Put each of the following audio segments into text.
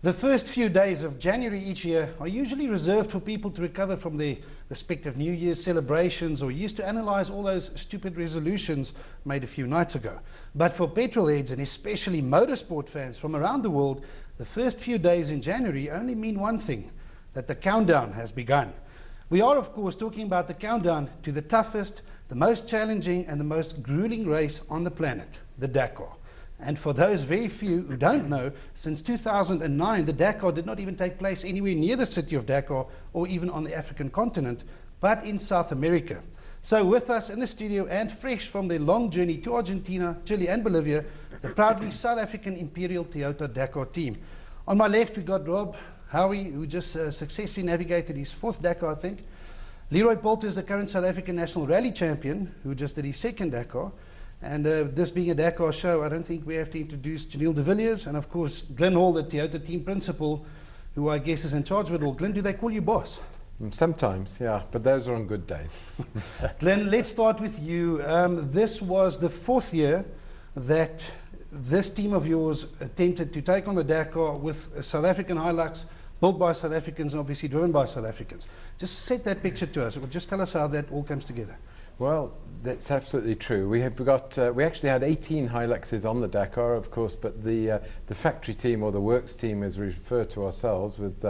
The first few days of January each year are usually reserved for people to recover from their respective New Year's celebrations or used to analyze all those stupid resolutions made a few nights ago. But for petrol heads and especially motorsport fans from around the world, the first few days in January only mean one thing, that the countdown has begun. We are, of course, talking about the countdown to the toughest, the most challenging and the most grueling race on the planet, the Dakar. And for those very few who don't know, since 2009, the Dakar did not even take place anywhere near the city of Dakar or even on the African continent, but in South America. So with us in the studio and fresh from their long journey to Argentina, Chile and Bolivia, the proudly South African Imperial Toyota Dakar team. On my left, we got Rob Howie, who just successfully navigated his 4th Dakar, I think. Leroy Poulter is the current South African National Rally Champion, who just did his 2nd Dakar. And this being a Dakar show, I don't think we have to introduce Janelle de Villiers and, of course, Glenn Hall, the Toyota team principal, who I guess is in charge of it all. Glenn, do they call you boss? Sometimes, yeah, but those are on good days. Glenn, let's start with you. This was the 4th year that this team of yours attempted to take on the Dakar with a South African Hilux, built by South Africans and obviously driven by South Africans. Just set that picture to us. Just tell us how that all comes together. Well, that's absolutely true. We actually had 18 Hiluxes on the Dakar, of course, but the factory team, or the works team as we refer to ourselves, with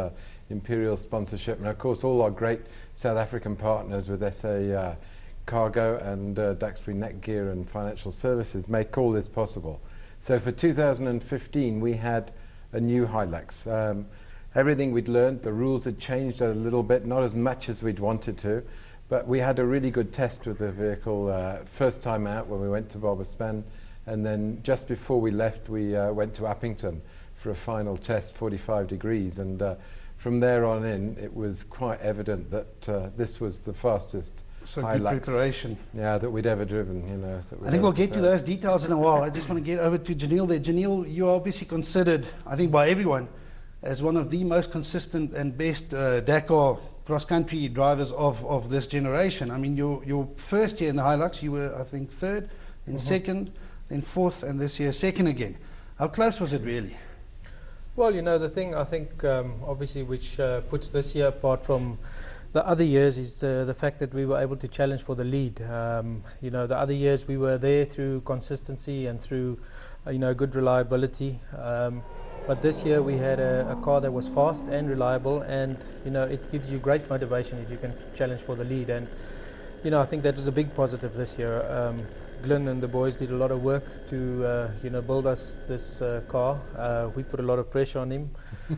Imperial sponsorship, and of course all our great South African partners with SA Cargo and Duxbury Netgear and Financial Services make all this possible. So for 2015 we had a new Hilux. Everything we'd learned, the rules had changed a little bit, not as much as we'd wanted to. But we had a really good test with the vehicle first time out when we went to Barbaspan, and then just before we left we went to Uppington for a final test, 45 degrees, and from there on in it was quite evident that this was the fastest Hilux, good preparation. Yeah, that we'd ever driven. I think we'll get to those details in a while. I just want to get over to Janelle there. Janelle, you are obviously considered, I think by everyone, as one of the most consistent and best Dakar cross-country drivers of this generation. I mean, your first year in the Hilux, you were, I think, 3rd, then 2nd, then 4th, and this year 2nd again. How close was it really? Well, the thing I think, obviously, which puts this year apart from the other years is the fact that we were able to challenge for the lead. The other years we were there through consistency and through, good reliability. But this year we had a car that was fast and reliable, and it gives you great motivation if you can challenge for the lead. And I think that was a big positive this year. Glenn and the boys did a lot of work to build us this car. We put a lot of pressure on him,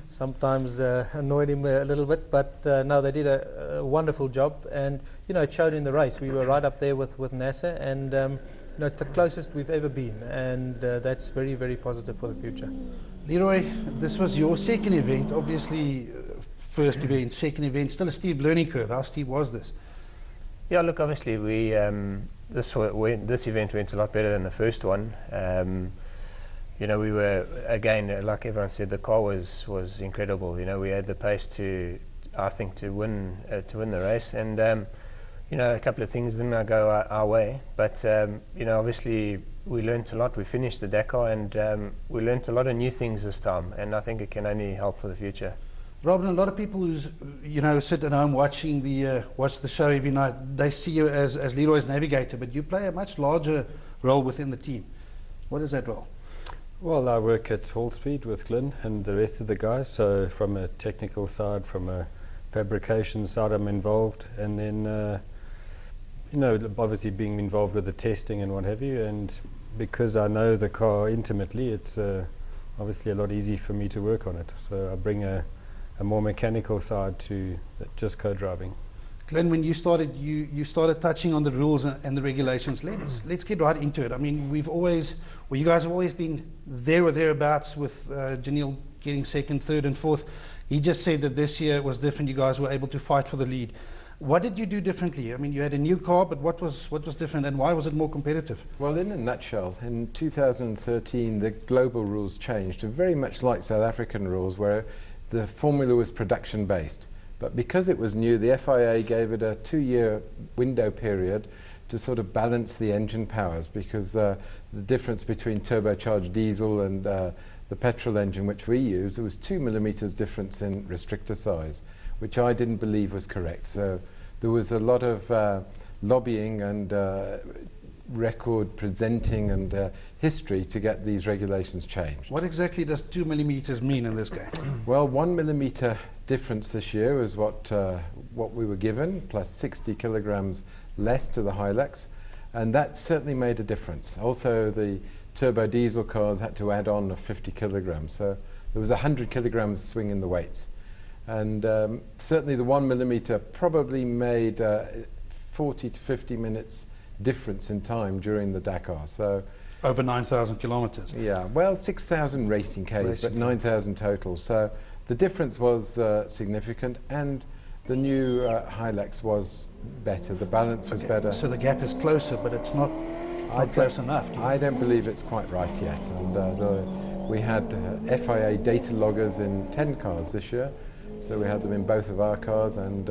sometimes annoyed him a little bit, but no, they did a wonderful job, and it showed in the race. We were right up there with NASA, and it's the closest we've ever been, and that's very, very positive for the future. Leroy, this was your 2nd event, obviously first event, 2nd event, still a steep learning curve. How steep was this? Yeah, look, obviously this event went a lot better than the first one. We were, again, like everyone said, the car was incredible. We had the pace to win the race, and a couple of things didn't go our way, but obviously we learnt a lot. We finished the Dakar, and we learnt a lot of new things this time, and I think it can only help for the future. Robin, a lot of people who sit at home watching watch the show every night, they see you as Leroy's navigator, but you play a much larger role within the team. What is that role? Well, I work at Hall Speed with Glenn and the rest of the guys, so from a technical side, from a fabrication side I'm involved, and then obviously being involved with the testing and what have you, and because I know the car intimately, it's obviously a lot easier for me to work on it. So I bring a more mechanical side to just co-driving. Glenn, when you started, you started touching on the rules and the regulations. Let's get right into it. I mean, you guys have always been there or thereabouts with Janelle getting 2nd, 3rd, and 4th. He just said that this year was different. You guys were able to fight for the lead. What did you do differently? I mean, you had a new car, but what was different, and why was it more competitive? Well, in a nutshell, in 2013 the global rules changed, very much like South African rules, where the formula was production based. But because it was new, the FIA gave it a 2-year window period to sort of balance the engine powers, because the difference between turbocharged diesel and the petrol engine which we use, there was 2 millimeters difference in restrictor size, which I didn't believe was correct. So there was a lot of lobbying and record presenting and history to get these regulations changed. What exactly does 2 millimeters mean in this game? Well, 1 millimeter difference this year was what we were given, plus 60 kilograms less to the Hilux, and that certainly made a difference. Also, the turbo diesel cars had to add on 50 kilograms, so there was 100 kilograms swing in the weights. And certainly the 1 millimeter probably made 40 to 50 minutes difference in time during the Dakar. So Over 9,000 kilometers. yeah, well, 6,000 racing Ks, but 9,000 total. So the difference was significant, and the new Hilux was better. The balance was better. So the gap is closer, but it's not close enough. I don't believe it's quite right yet. And we had FIA data loggers in 10 cars this year, so we had them in both of our cars and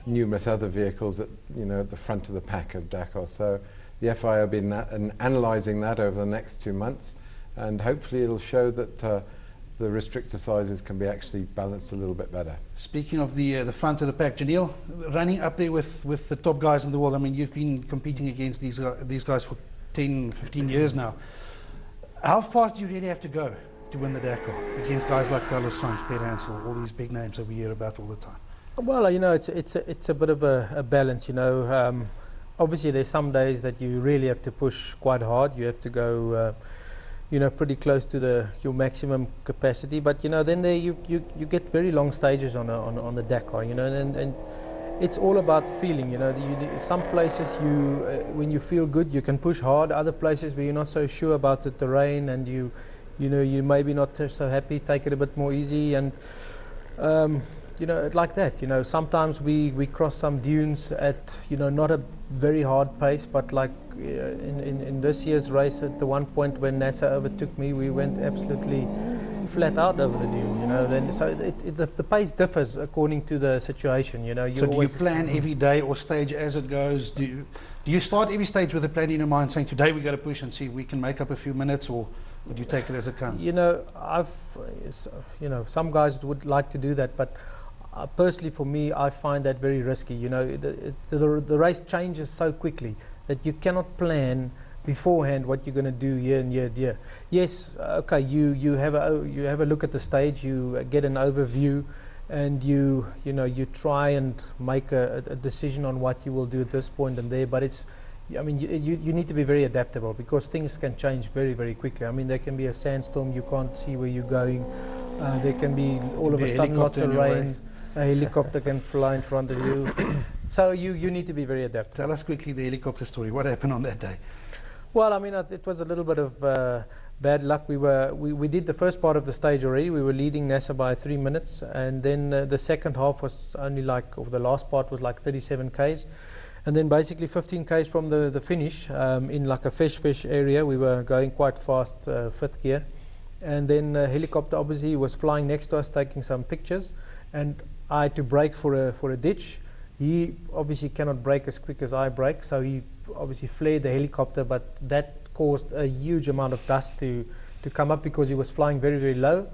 numerous other vehicles at the front of the pack of Dakar. So the FIA have been analysing that over the next 2 months, and hopefully it'll show that the restrictor sizes can be actually balanced a little bit better. Speaking of the front of the pack, Janelle, running up there with the top guys in the world, I mean, you've been competing against these guys for 10, 15 years now. How fast do you really have to go to win the Dakar against guys like Carlos Sainz, Peter Hansel, all these big names that we hear about all the time? Well, it's a bit of a balance, Obviously, there's some days that you really have to push quite hard. You have to go, pretty close to your maximum capacity. But then you get very long stages on the Dakar, and it's all about feeling. Some places when you feel good, you can push hard. Other places where you're not so sure about the terrain and you maybe not so happy, take it a bit more easy and. Like that, sometimes we cross some dunes at, not a very hard pace, but like in this year's race, at the one point when NASA overtook me, we went absolutely flat out over the dunes, so the pace differs according to the situation, So do you plan every day or stage as it goes? Do you start every stage with a plan in your mind saying, today we got to push and see if we can make up a few minutes, or would you take it as it comes? Some guys would like to do that, but personally, for me, I find that very risky. The race changes so quickly that you cannot plan beforehand what you're going to do year and year and year. Yes, okay, you have a look at the stage, you get an overview, and you try and make a decision on what you will do at this point and there. But you need to be very adaptable because things can change very, very quickly. There can be a sandstorm, you can't see where you're going. There can be all of a sudden lots of rain. A helicopter can fly in front of you. So you need to be very adaptable. Tell us quickly the helicopter story. What happened on that day? Well, it was a little bit of bad luck. We did the first part of the stage already. We were leading NASA by 3 minutes, and then the second half was only the last part was like 37 Ks. And then basically 15 Ks from the finish, in like a fish area, we were going quite fast, fifth gear. And then a helicopter obviously was flying next to us, taking some pictures. And I had to brake for a ditch. He obviously cannot brake as quick as I brake, so he obviously flared the helicopter, but that caused a huge amount of dust to come up because he was flying very, very low.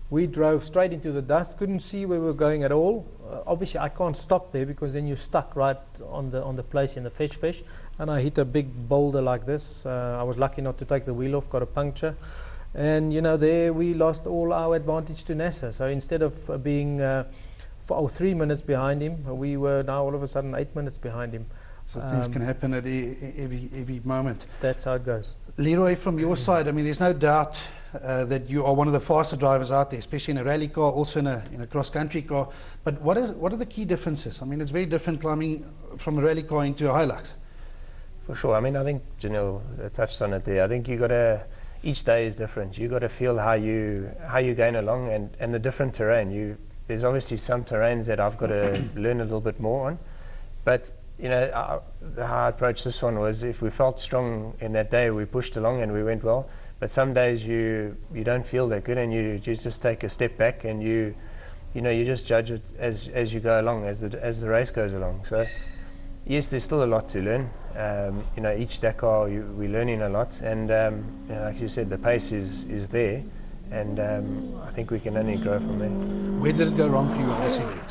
We drove straight into the dust, couldn't see where we were going at all. Obviously, I can't stop there because then you're stuck right on the place in the fish, and I hit a big boulder like this. I was lucky not to take the wheel off, got a puncture. And there we lost all our advantage to NASA. So instead of being 3 minutes behind him, we were now all of a sudden 8 minutes behind him. So things can happen at every moment. That's how it goes. Leroy, from your side, there's no doubt that you are one of the faster drivers out there, especially in a rally car, also in a cross-country car. But what are the key differences? It's very different climbing from a rally car into a Hilux. For sure. I think Janelle touched on it there. I think each day is different. You got to feel how you're going along and the different terrain. There's obviously some terrains that I've got to learn a little bit more on, but how I approached this one was if we felt strong in that day, we pushed along and we went well. But some days you don't feel that good, and you just take a step back and you just judge it as you go along, as the race goes along. So yes, there's still a lot to learn. Each Dakar we're learning a lot, and like you said, the pace is there. and I think we can only grow from there. Where did it go wrong for you on this event?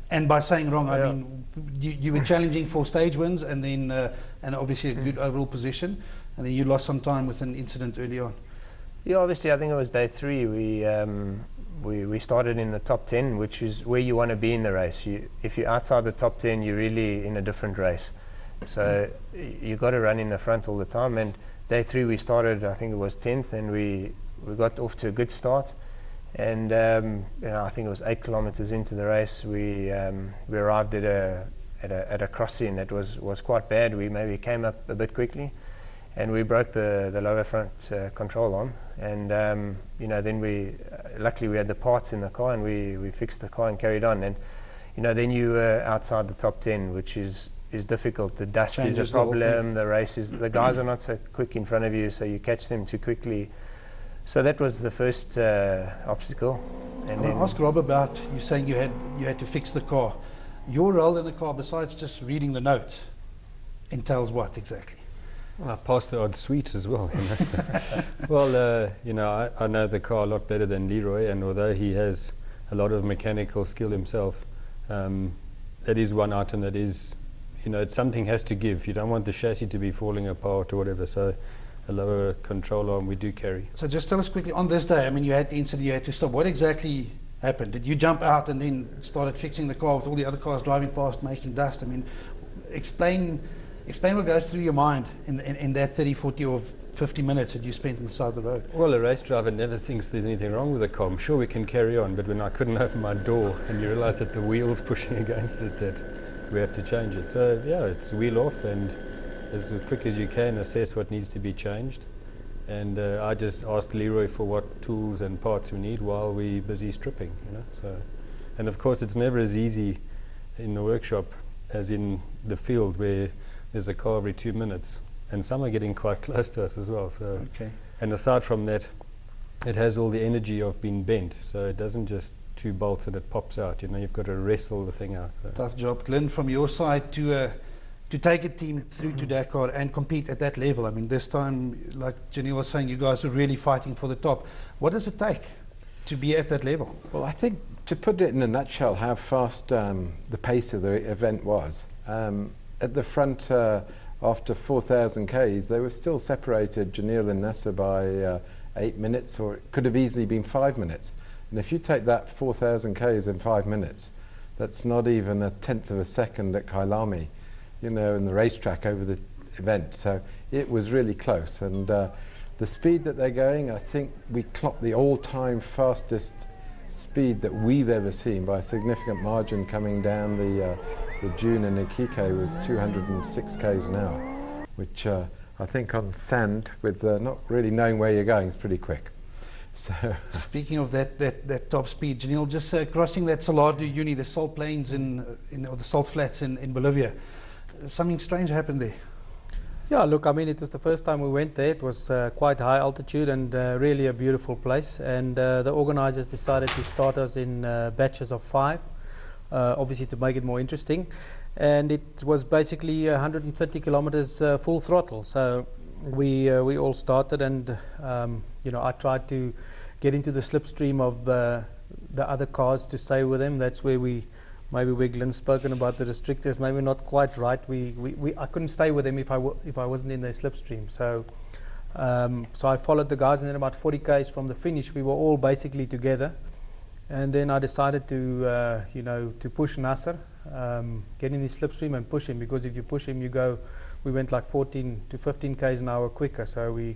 And by saying wrong, I mean you were challenging for stage wins, and then and obviously a good overall position, and then you lost some time with an incident early on. Yeah, obviously I think it was day 3. We started in the top 10, which is where you want to be in the race. If you're outside the top 10, you're really in a different race. So you got to run in the front all the time. And day 3 we started, I think it was 10th, and we got off to a good start. And I think it was 8 kilometers into the race, we arrived at a crossing that was quite bad. We maybe came up a bit quickly, and we broke the lower front control arm. And then we luckily we had the parts in the car, and we fixed the car and carried on. And then you were outside the top 10, which is difficult. The dust is a problem. The races, the guys are not so quick in front of you, so you catch them too quickly. So that was the first obstacle. And I ask Rob about you saying you had to fix the car. Your role in the car, besides just reading the notes, entails what exactly? Well, I passed the odd sweet as well. Well, I know the car a lot better than Leroy, and although he has a lot of mechanical skill himself, that is one item that is, something has to give. You don't want the chassis to be falling apart or whatever, so a lower control arm we do carry. So just tell us quickly, on this day, I mean, you had the incident, you had to stop. What exactly happened? Did you jump out and then started fixing the car with all the other cars driving past, making dust? I mean, explain what goes through your mind in that 30, 40 or 50 minutes that you spent on the side of the road. Well, a race driver never thinks there's anything wrong with the car. I'm sure we can carry on, but when I couldn't open my door and you realize that the wheel's pushing against it, that we have to change it. So yeah, it's wheel off, and as quick as you can assess what needs to be changed. And I just asked Leroy for what tools and parts we need while we're busy stripping, So, and of course it's never as easy in the workshop as in the field, where there's a car every 2 minutes, and some are getting quite close to us as well. So, okay. And aside from that, it has all the energy of being bent, so it doesn't just 2 bolts and it pops out. You've got to wrestle the thing out. So. Tough job, Glenn, from your side to take a team through to Dakar and compete at that level. I mean, this time, like Jenny was saying, you guys are really fighting for the top. What does it take to be at that level? Well, I think, to put it in a nutshell, how fast the pace of the event was. At the front, after 4,000 Ks, they were still separated, Janil and Nasser, by 8 minutes, or it could have easily been 5 minutes. And if you take that 4,000 Ks in 5 minutes, that's not even a tenth of a second at Kailami, in the racetrack over the event. So it was really close. And the speed that they're going, I think we clocked the all-time fastest speed that we've ever seen by a significant margin coming down the June and Ikike was 206 Ks an hour, which I think on sand, with not really knowing where you're going, is pretty quick. So speaking of that top speed, Janil, just crossing that Salado Uni, the salt plains or the salt flats in Bolivia, something strange happened there. Yeah, look, I mean, it was the first time we went there. It was quite high altitude and really a beautiful place. And the organizers decided to start us in batches of 5, obviously to make it more interesting. And it was basically 130 kilometers full throttle. So we all started, and I tried to get into the slipstream of the other cars to stay with them. That's where maybe Glenn's spoken about the restrictors, maybe not quite right. I couldn't stay with them if I wasn't in their slipstream. So I followed the guys, and then about 40 Ks from the finish, we were all basically together. And then I decided to push Nasser, get in his slipstream and push him, because if you push him, we went like 14 to 15 Ks an hour quicker. So we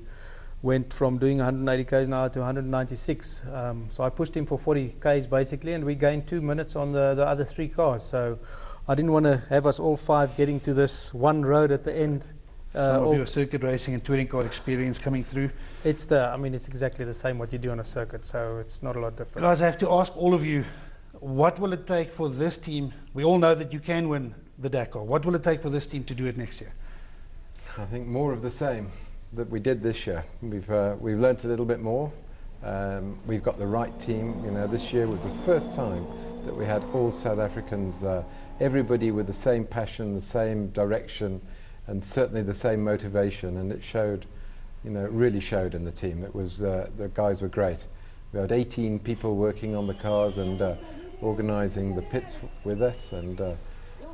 went from doing 180 Ks an hour to 196. So I pushed him for 40 Ks basically, and we gained 2 minutes on the other 3 cars. So I didn't want to have us all 5 getting to this one road at the end. Some of your circuit racing and touring car experience coming through. It's exactly the same what you do on a circuit, so it's not a lot different. Guys, I have to ask all of you, what will it take for this team? We all know that you can win the Dakar. What will it take for this team to do it next year? I think more of the same that we did this year. We've learnt a little bit more. We've got the right team. This year was the first time that we had all South Africans, everybody with the same passion, the same direction, and certainly the same motivation. And it showed, it really showed in the team. It was the guys were great. We had 18 people working on the cars and organising the pits with us, and I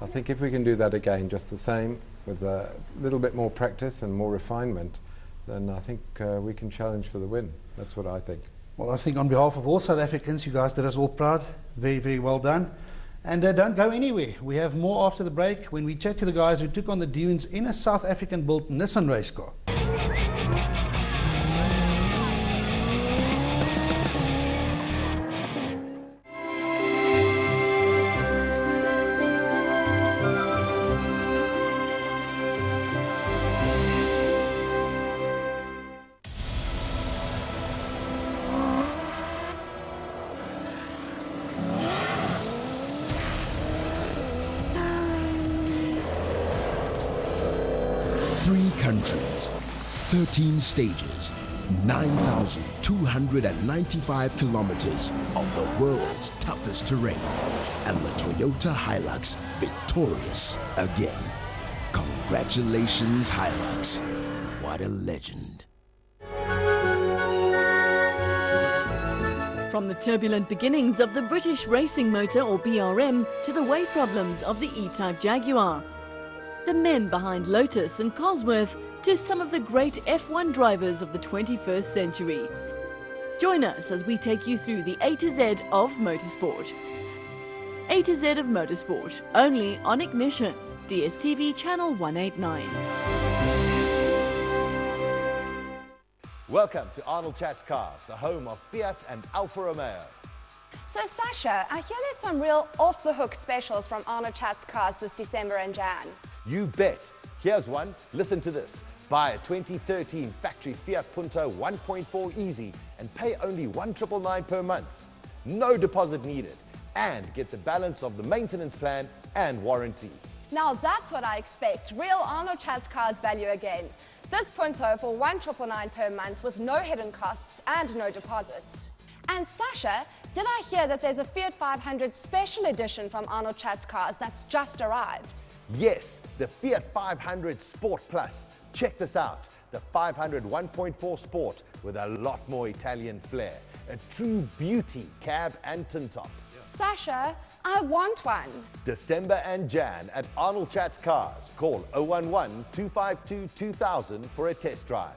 think if we can do that again just the same with a little bit more practice and more refinement, then I think we can challenge for the win. That's what I think. Well, I think on behalf of all South Africans, you guys did us all proud. Very, very well done. And don't go anywhere. We have more after the break when we chat to the guys who took on the dunes in a South African-built Nissan race car. 3 countries, 13 stages, 9,295 kilometers of the world's toughest terrain, and the Toyota Hilux victorious again. Congratulations, Hilux. What a legend. From the turbulent beginnings of the British racing motor, or BRM, to the weight problems of the E-Type Jaguar, the men behind Lotus and Cosworth, to some of the great F1 drivers of the 21st century. Join us as we take you through the A to Z of motorsport. A to Z of motorsport, only on Ignition, DSTV channel 189. Welcome to Arnold Chats Cars, the home of Fiat and Alfa Romeo. So Sasha, I hear there's some real off-the-hook specials from Arnold Chats Cars this December and Jan. You bet. Here's one. Listen to this. Buy a 2013 factory Fiat Punto 1.4 Easy and pay only $1,999 per month. No deposit needed. And get the balance of the maintenance plan and warranty. Now that's what I expect. Real Arnold Chats Cars value again. This Punto for $1,999 per month with no hidden costs and no deposit. And Sasha, did I hear that there's a Fiat 500 special edition from Arnold Chats Cars that's just arrived? Yes, the Fiat 500 Sport Plus. Check this out. The 500 1.4 Sport with a lot more Italian flair. A true beauty cab and tin top. Sasha, I want one. December and Jan at Arnold Chats Cars. Call 011-252-2000 for a test drive.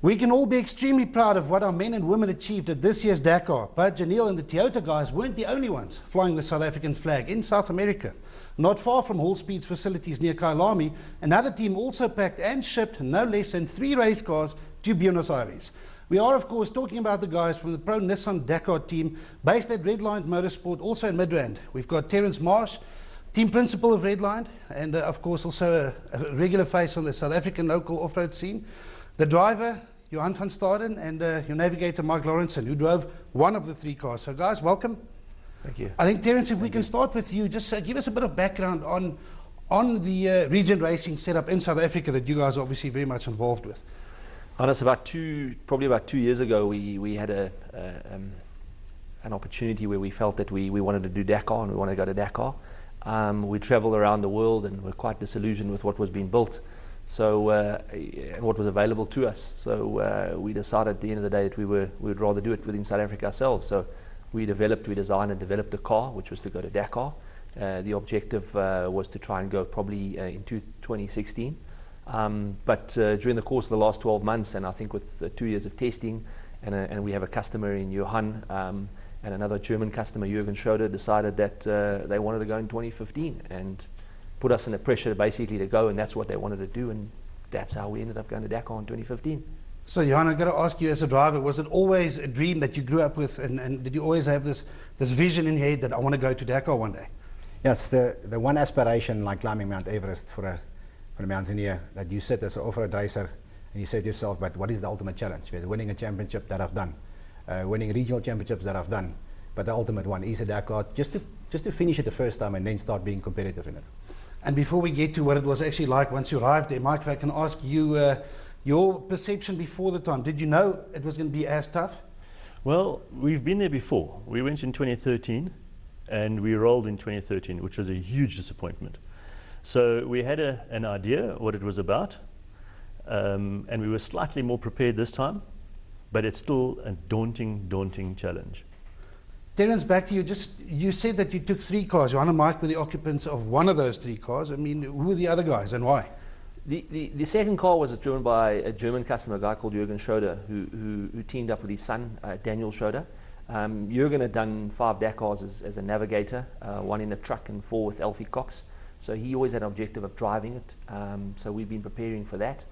We can all be extremely proud of what our men and women achieved at this year's Dakar, but Janelle and the Toyota guys weren't the only ones flying the South African flag in South America. Not far from Hall Speed's facilities near Kailami, another team also packed and shipped no less than 3 race cars to Buenos Aires. We are, of course, talking about the guys from the Pro Nissan Dakar team based at Redline Motorsport, also in Midrand. We've got Terence Marsh, team principal of Redline, and of course also a regular face on the South African local off-road scene. The driver, Johan van Staden, and your navigator, Mike Lawrenson, who drove one of the 3 cars. So guys, welcome. Thank you. I think, Terence, if we can start with you, just give us a bit of background on the region racing setup in South Africa that you guys are obviously very much involved with. Honest, probably about 2 years ago, we had an opportunity where we felt that we wanted to do Dakar and we wanted to go to Dakar. We traveled around the world and were quite disillusioned with what was being built. So, and what was available to us. So we decided at the end of the day that we would rather do it within South Africa ourselves. So we designed and developed a car, which was to go to Dakar. The objective was to try and go probably into 2016. But during the course of the last 12 months, and I think with 2 years of testing, and we have a customer in Johan, and another German customer, Jürgen Schroeder, decided that they wanted to go in 2015 and put us under pressure basically to go, and that's what they wanted to do, and that's how we ended up going to Dakar in 2015. So Johan, I've got to ask you, as a driver, was it always a dream that you grew up with, and did you always have this vision in your head that I want to go to Dakar one day? Yes, the one aspiration, like climbing Mount Everest for a mountaineer, that you set as an off-road racer, and you said to yourself, but what is the ultimate challenge? Winning a championship that I've done, winning regional championships that I've done, but the ultimate one is a Dakar, just to finish it the first time and then start being competitive in it. And before we get to what it was actually like once you arrived there, Mike, if I can ask you your perception before the time. Did you know it was going to be as tough? Well, we've been there before. We went in 2013 and we rolled in 2013, which was a huge disappointment. So we had an idea what it was about, and we were slightly more prepared this time, but it's still a daunting challenge. Terence, back to you. You said that you took 3 cars. Johan and Mike were the occupants of one of those 3 cars. I mean, who were the other guys and why? The second car was driven by a German customer, a guy called Jürgen Schroeder, who teamed up with his son, Daniel Schroeder. Jürgen had done 5 Dakars as a navigator, 1 in a truck and 4 with Alfie Cox. So he always had an objective of driving it. So we've been preparing for that.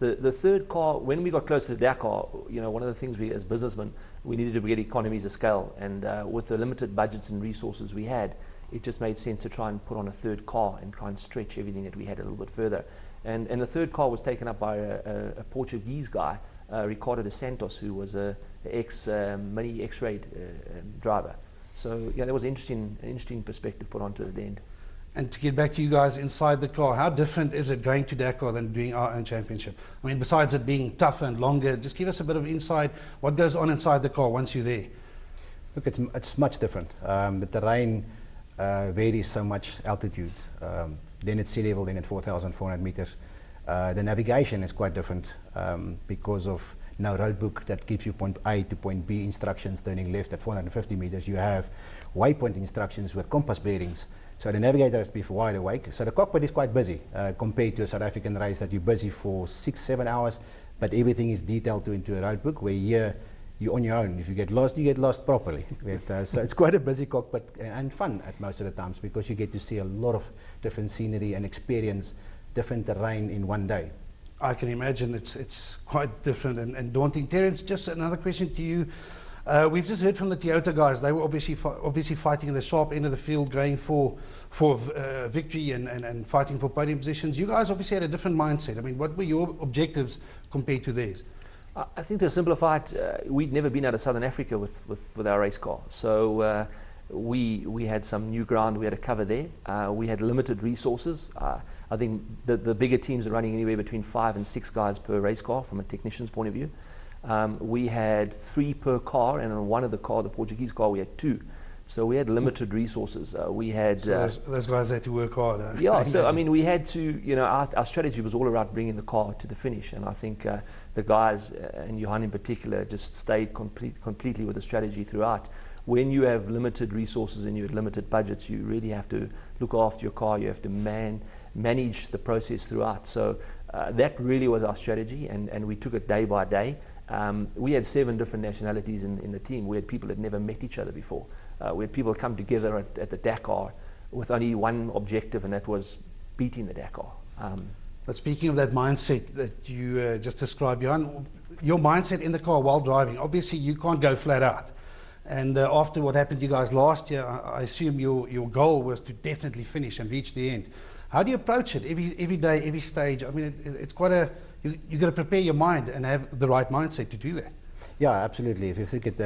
The third car, when we got close to the Dakar, you know, one of the things we as businessmen, we needed to get economies of scale. And with the limited budgets and resources we had, it just made sense to try and put on a third car and try and stretch everything that we had a little bit further. And the third car was taken up by a Portuguese guy, Ricardo dos Santos, who was a mini X-Raid driver. So yeah, that was an interesting perspective put onto the end. And to get back to you guys inside the car, how different is it going to Dakar than doing our own championship? I mean, besides it being tougher and longer, just give us a bit of insight. What goes on inside the car once you're there? Look, it's much different. The terrain varies so much, altitude. Then at sea level, then at 4,400 meters. The navigation is quite different because of no road book that gives you point A to point B instructions turning left at 450 meters. You have waypoint instructions with compass bearings. So the navigator has to be wide awake. So the cockpit is quite busy compared to a South African race that you're busy for 6-7 hours, but everything is detailed into a road book, where here you're on your own. If you get lost properly. So it's quite a busy cockpit and fun at most of the times, because you get to see a lot of different scenery and experience different terrain in one day. I can imagine it's quite different and daunting. Terence, just another question to you. We've just heard from the Toyota guys. They were obviously fighting in the sharp end of the field, going for victory and fighting for podium positions. You guys obviously had a different mindset. I mean, what were your objectives compared to theirs? I think to simplify it, we'd never been out of Southern Africa with our race car. So we had some new ground we had to cover there. We had limited resources. I think the bigger teams are running anywhere between 5 and 6 guys per race car from a technician's point of view. We had 3 per car, and on one of the Portuguese car, we had 2. So we had limited resources. We had those guys had to work hard. Yeah, so I mean, we had to. You know, our strategy was all about bringing the car to the finish, and I think the guys and Johan in particular just stayed completely with the strategy throughout. When you have limited resources and you have limited budgets, you really have to look after your car. You have to manage the process throughout. So that really was our strategy, and we took it day by day. We had 7 different nationalities in the team. We had people that never met each other before. We had people come together at the Dakar with only one objective, and that was beating the Dakar. But speaking of that mindset that you just described, Johan, your mindset in the car while driving, obviously you can't go flat out. And after what happened to you guys last year, I assume your goal was to definitely finish and reach the end. How do you approach it every day, every stage? I mean, it's quite you've got to prepare your mind and have the right mindset to do that. Yeah, absolutely. If you think it,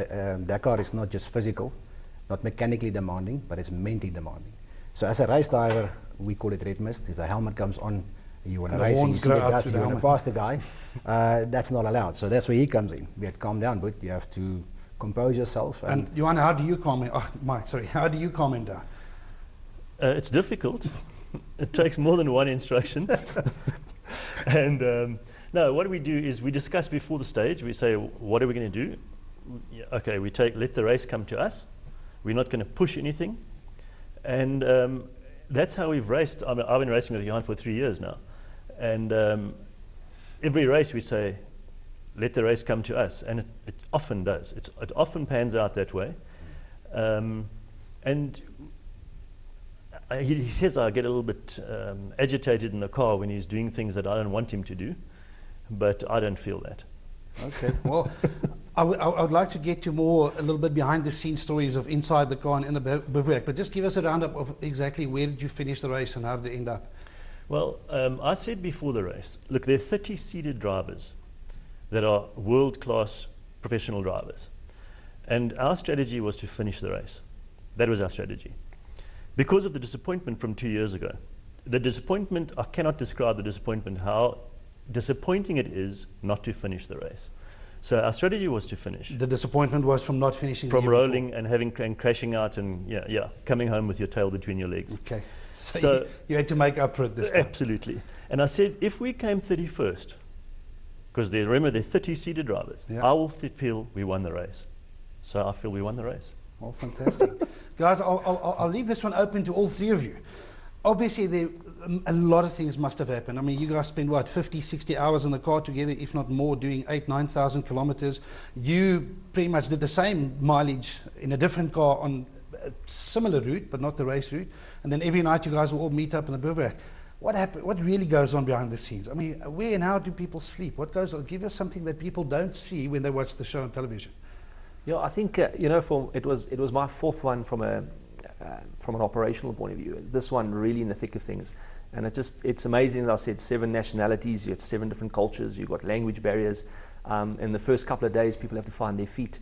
Dakar is not just physical, not mechanically demanding, but it's mentally demanding. So as a race driver, we call it red mist. If the helmet comes on, you want to race, you see the dust, you want to pass the guy, that's not allowed. So that's where he comes in. We have to calm down, but you have to compose yourself. And Johan, how do you calm him? Mike, sorry, how do you calm him down? It's difficult. It takes more than one instruction. And no, what we do is we discuss before the stage. We say, what are we going to do? Okay, let the race come to us. We're not going to push anything. And that's how we've raced. I've been racing with Johan for 3 years now. And every race we say, let the race come to us. And it often does. It often pans out that way. And he says I get a little bit agitated in the car when he's doing things that I don't want him to do. But I don't feel that. Okay, well, I would like to get to a little bit behind the scenes stories of inside the car and in the bivouac, but just give us a roundup of exactly where did you finish the race and how did it end up? Well, I said before the race, look, there are 30 seated drivers that are world-class professional drivers. And our strategy was to finish the race. That was our strategy. Because of the disappointment from 2 years ago. The disappointment, I cannot describe the disappointment, how disappointing it is not to finish the race. So our strategy was to finish. The disappointment was from not finishing. From the year rolling before. and having and crashing out and coming home with your tail between your legs. Okay. So, So you had to make up for it this time. Absolutely. And I said, if we came 31st, because remember they're 30 seated drivers, Yeah. I will feel we won the race. So I feel we won the race. Oh, fantastic. Guys, I'll leave this one open to all three of you. Obviously, a lot of things must have happened. I mean, you guys spend, what, 50, 60 hours in the car together, if not more, doing 8,000, 9,000 kilometers. You pretty much did the same mileage in a different car on a similar route, but not the race route. And then every night you guys will all meet up in the bivouac. What happened? What really goes on behind the scenes? I mean, where and how do people sleep? What goes on? Give us something that people don't see when they watch the show on television. Yeah, I think it was my fourth one from an operational point of view. This one really in the thick of things, and it's amazing. As I said, 7 nationalities. You had 7 different cultures. You've got language barriers. In the first couple of days, people have to find their feet.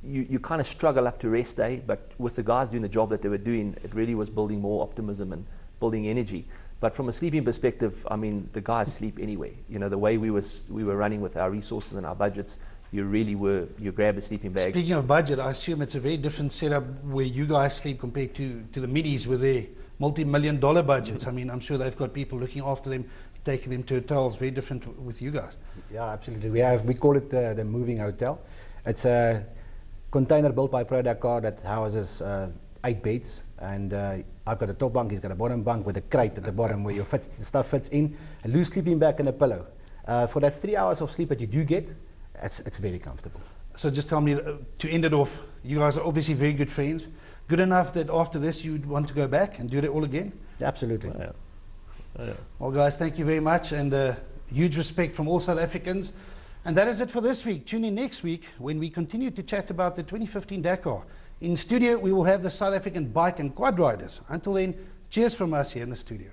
You kind of struggle up to rest day, but with the guys doing the job that they were doing, it really was building more optimism and building energy. But from a sleeping perspective, I mean, the guys sleep anyway. You know, the way we were running with our resources and our budgets, you grab a sleeping bag. Speaking of budget, I assume it's a very different setup where you guys sleep compared to the middies with their multi-million-dollar budgets. I mean, I'm sure they've got people looking after them, taking them to hotels. Very different with you guys. Yeah, absolutely. We call it the moving hotel. It's a container built by Pro Dakar that houses 8 beds, and I've got a top bunk, he's got a bottom bunk with a crate at the bottom where the stuff fits in, a loose sleeping bag and a pillow. For that 3 hours of sleep that you do get, it's very comfortable. So just tell me, to end it off, you guys are obviously very good friends. Good enough that after this you'd want to go back and do it all again? Yeah, absolutely. Yeah. Well, guys, thank you very much, and huge respect from all South Africans. And that is it for this week. Tune in next week when we continue to chat about the 2015 Dakar. In studio, we will have the South African bike and quad riders. Until then, cheers from us here in the studio.